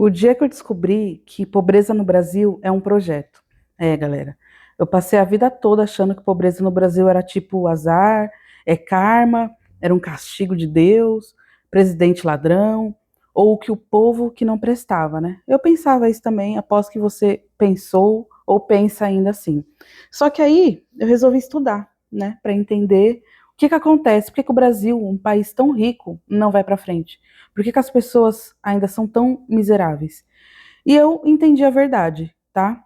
O dia que eu descobri que pobreza no Brasil é um projeto. Galera, eu passei a vida toda achando que pobreza no Brasil era tipo azar, karma, era um castigo de Deus, presidente ladrão, ou que o povo que não prestava, né? Eu pensava isso também, após que você pensou ou pensa ainda assim. Só que aí eu resolvi estudar, né, para entender o que que acontece, por que que o Brasil, um país tão rico, não vai para frente. Por que que as pessoas ainda são tão miseráveis? E eu entendi a verdade, tá?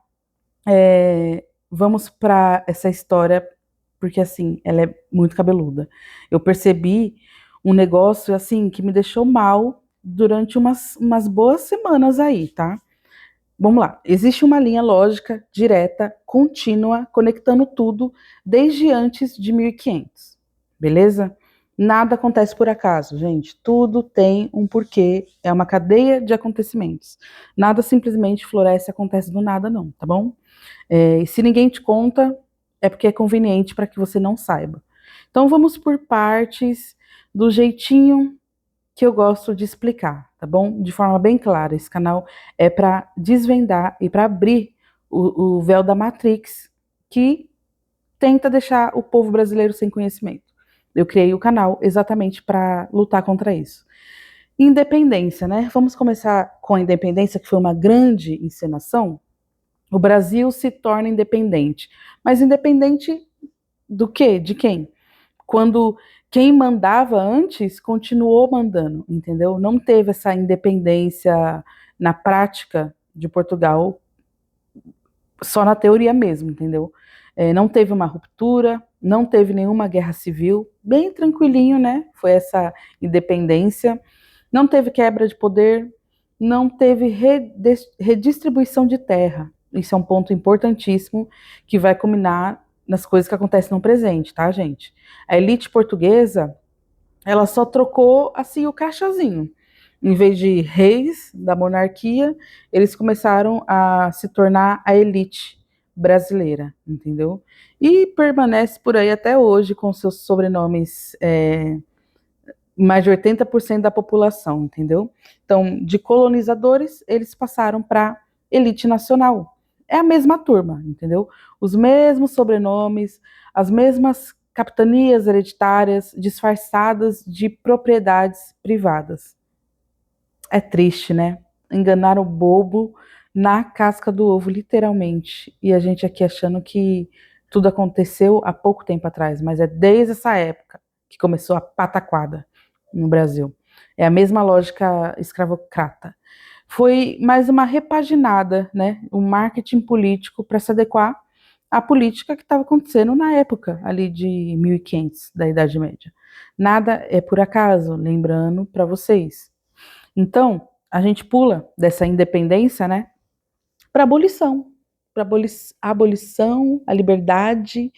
Vamos para essa história, porque assim, ela é muito cabeluda. Eu percebi um negócio assim que me deixou mal durante umas boas semanas aí, tá? Vamos lá. Existe uma linha lógica, direta, contínua, conectando tudo desde antes de 1500. Beleza? Nada acontece por acaso, gente. Tudo tem um porquê, é uma cadeia de acontecimentos. Nada simplesmente floresce e acontece do nada, não, tá bom? E se ninguém te conta, é porque é conveniente para que você não saiba. Então vamos por partes, do jeitinho que eu gosto de explicar, tá bom? De forma bem clara. Esse canal é para desvendar e para abrir o véu da Matrix que tenta deixar o povo brasileiro sem conhecimento. Eu criei o canal exatamente para lutar contra isso. Independência, né? Vamos começar com a independência, que foi uma grande encenação. O Brasil se torna independente. Mas independente do quê? De quem? Quando quem mandava antes continuou mandando, entendeu? Não teve essa independência na prática de Portugal, só na teoria mesmo, entendeu? Não teve uma ruptura, não teve nenhuma guerra civil, bem tranquilinho, né? Foi essa independência. Não teve quebra de poder, não teve redistribuição de terra. Isso é um ponto importantíssimo que vai culminar nas coisas que acontecem no presente, tá, gente? A elite portuguesa, ela só trocou assim o caixazinho. Em vez de reis da monarquia, eles começaram a se tornar a elite brasileira, entendeu? E permanece por aí até hoje com seus sobrenomes, mais de 80% da população, entendeu? Então, de colonizadores, eles passaram para elite nacional. É a mesma turma, entendeu? Os mesmos sobrenomes, as mesmas capitanias hereditárias disfarçadas de propriedades privadas. É triste, né? Enganaram o bobo na casca do ovo, literalmente. E a gente aqui achando que tudo aconteceu há pouco tempo atrás, mas é desde essa época que começou a pataquada no Brasil. É a mesma lógica escravocrata. Foi mais uma repaginada, né? Um marketing político para se adequar à política que estava acontecendo na época ali de 1500, da Idade Média. Nada é por acaso, lembrando para vocês. Então, a gente pula dessa independência, né, para abolição, para abolição, a liberdade,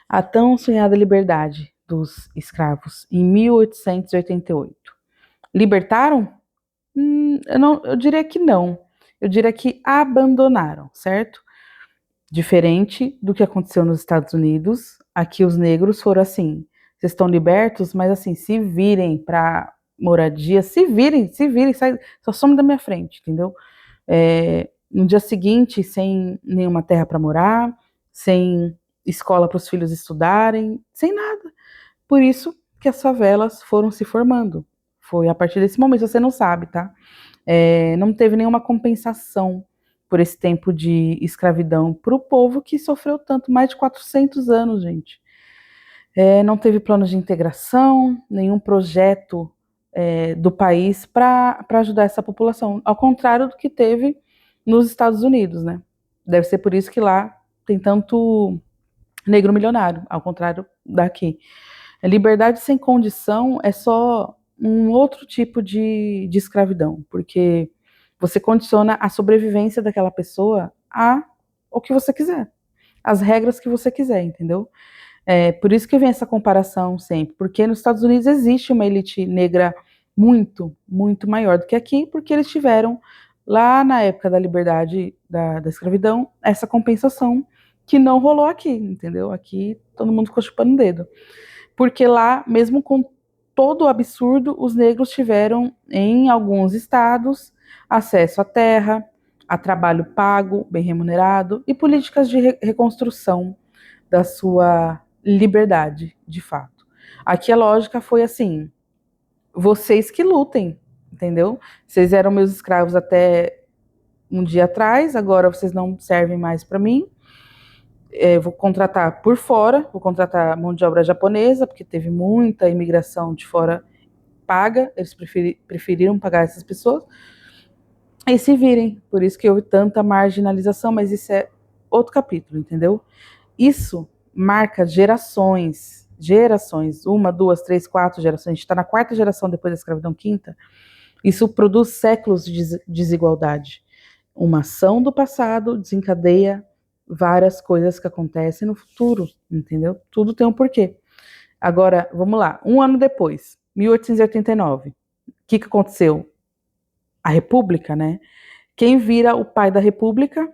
a tão sonhada liberdade dos escravos, em 1888. Libertaram? Eu diria que não. Eu diria que abandonaram, certo? Diferente do que aconteceu nos Estados Unidos, aqui os negros foram assim, vocês estão libertos, mas assim, se virem para moradia, se virem, sai, só some da minha frente, entendeu? No dia seguinte, sem nenhuma terra para morar, sem escola para os filhos estudarem, sem nada. Por isso que as favelas foram se formando. Foi a partir desse momento, você não sabe, tá? Não teve nenhuma compensação por esse tempo de escravidão para o povo que sofreu tanto, mais de 400 anos, gente. Não teve plano de integração, nenhum projeto do país para ajudar essa população, ao contrário do que teve nos Estados Unidos, né? Deve ser por isso que lá tem tanto negro milionário, ao contrário daqui. A liberdade sem condição é só um outro tipo de escravidão, porque você condiciona a sobrevivência daquela pessoa a o que você quiser, as regras que você quiser, entendeu? Por isso que vem essa comparação sempre, porque nos Estados Unidos existe uma elite negra muito, muito maior do que aqui, porque eles tiveram, lá na época da liberdade, da escravidão, essa compensação que não rolou aqui, entendeu? Aqui todo mundo ficou chupando o dedo. Porque lá, mesmo com todo o absurdo, os negros tiveram, em alguns estados, acesso à terra, a trabalho pago, bem remunerado e políticas de reconstrução da sua liberdade, de fato. Aqui a lógica foi assim: vocês que lutem, entendeu? Vocês eram meus escravos até um dia atrás, agora vocês não servem mais para mim. Vou contratar por fora, vou contratar mão de obra japonesa, porque teve muita imigração de fora paga, eles preferiram pagar essas pessoas, e se virem, por isso que houve tanta marginalização, mas isso é outro capítulo, entendeu? Isso marca gerações, uma, duas, três, quatro gerações, a gente está na quarta geração depois da escravidão quinta, isso produz séculos de desigualdade. Uma ação do passado desencadeia várias coisas que acontecem no futuro, entendeu? Tudo tem um porquê. Agora, vamos lá, um ano depois, 1889, o que aconteceu? A República, né? Quem vira o pai da República?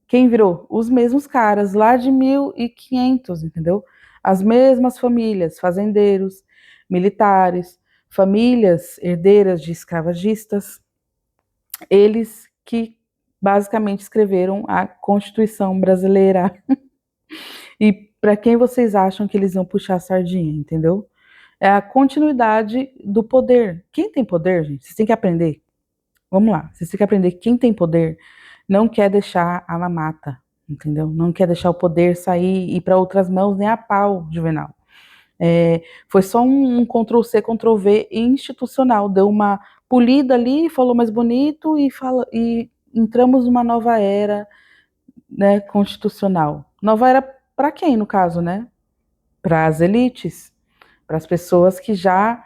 Quem virou? Os mesmos caras, lá de 1500, entendeu? As mesmas famílias, fazendeiros, militares, famílias herdeiras de escravagistas, eles que basicamente escreveram a Constituição brasileira. E para quem vocês acham que eles iam puxar a sardinha, entendeu? É a continuidade do poder. Quem tem poder, gente, vocês têm que aprender. Vamos lá, vocês têm que aprender que quem tem poder não quer deixar a mamata, entendeu? Não quer deixar o poder sair e ir para outras mãos, nem a pau, Juvenal. Foi só um Ctrl-C, Ctrl-V institucional, deu uma polida ali, falou mais bonito e entramos numa nova era, né, constitucional. Nova era para quem, no caso, né? Para as elites, para as pessoas que já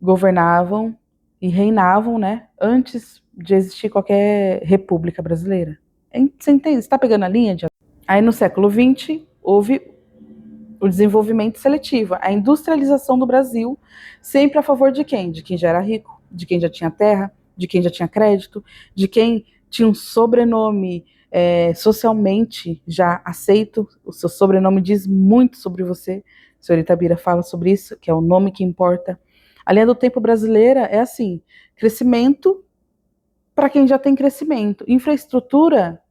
governavam e reinavam, né, antes de existir qualquer república brasileira. Você entende? Você está pegando a linha? Aí no século XX houve o desenvolvimento seletivo, a industrialização do Brasil, sempre a favor de quem? De quem já era rico, de quem já tinha terra, de quem já tinha crédito, de quem tinha um sobrenome socialmente já aceito. O seu sobrenome diz muito sobre você. A senhorita Bira fala sobre isso, que é o nome que importa. A linha do tempo brasileira é assim: crescimento para quem já tem crescimento, infraestrutura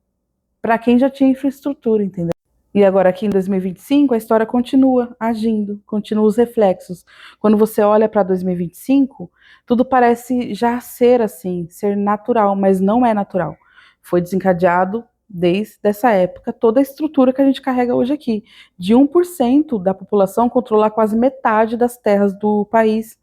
para quem já tinha infraestrutura, entendeu? E agora aqui em 2025 a história continua agindo, continua os reflexos. Quando você olha para 2025, tudo parece já ser assim, ser natural, mas não é natural. Foi desencadeado desde essa época toda a estrutura que a gente carrega hoje aqui, de 1% da população controlar quase metade das terras do país,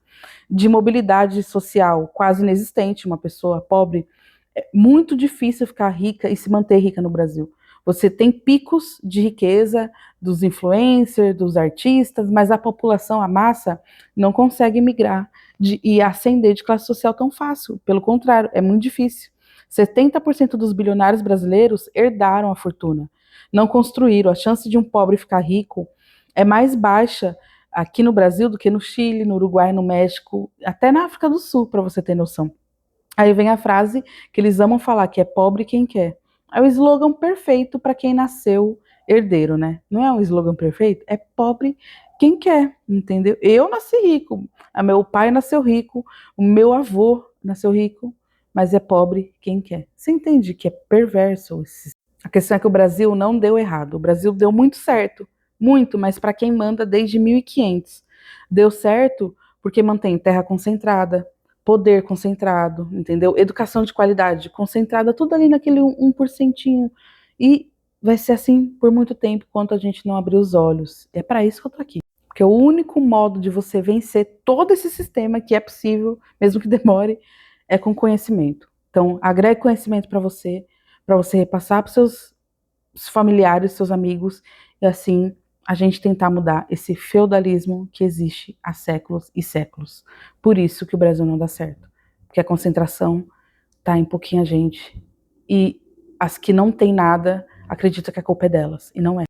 de mobilidade social quase inexistente, uma pessoa pobre. É muito difícil ficar rica e se manter rica no Brasil. Você tem picos de riqueza dos influencers, dos artistas, mas a população, a massa, não consegue migrar e ascender de classe social tão fácil. Pelo contrário, é muito difícil. 70% dos bilionários brasileiros herdaram a fortuna, não construíram. A chance de um pobre ficar rico é mais baixa aqui no Brasil do que no Chile, no Uruguai, no México, até na África do Sul, para você ter noção. Aí vem a frase que eles amam falar, que é pobre quem quer. É o slogan perfeito para quem nasceu herdeiro, né? Não é um slogan perfeito? É pobre quem quer, entendeu? Eu nasci rico, a meu pai nasceu rico, o meu avô nasceu rico, mas é pobre quem quer. Você entende que é perverso? A questão é que o Brasil não deu errado, o Brasil deu muito certo, muito, mas para quem manda desde 1500. Deu certo porque mantém terra concentrada, poder concentrado, entendeu? Educação de qualidade concentrada, tudo ali naquele 1%. E vai ser assim por muito tempo, enquanto a gente não abrir os olhos. É para isso que eu tô aqui. Porque o único modo de você vencer todo esse sistema, que é possível, mesmo que demore, é com conhecimento. Então, agregue conhecimento para você repassar para seus familiares, seus amigos, e assim a gente tentar mudar esse feudalismo que existe há séculos e séculos. Por isso que o Brasil não dá certo. Porque a concentração está em pouquinha gente. E as que não têm nada acreditam que a culpa é delas. E não é.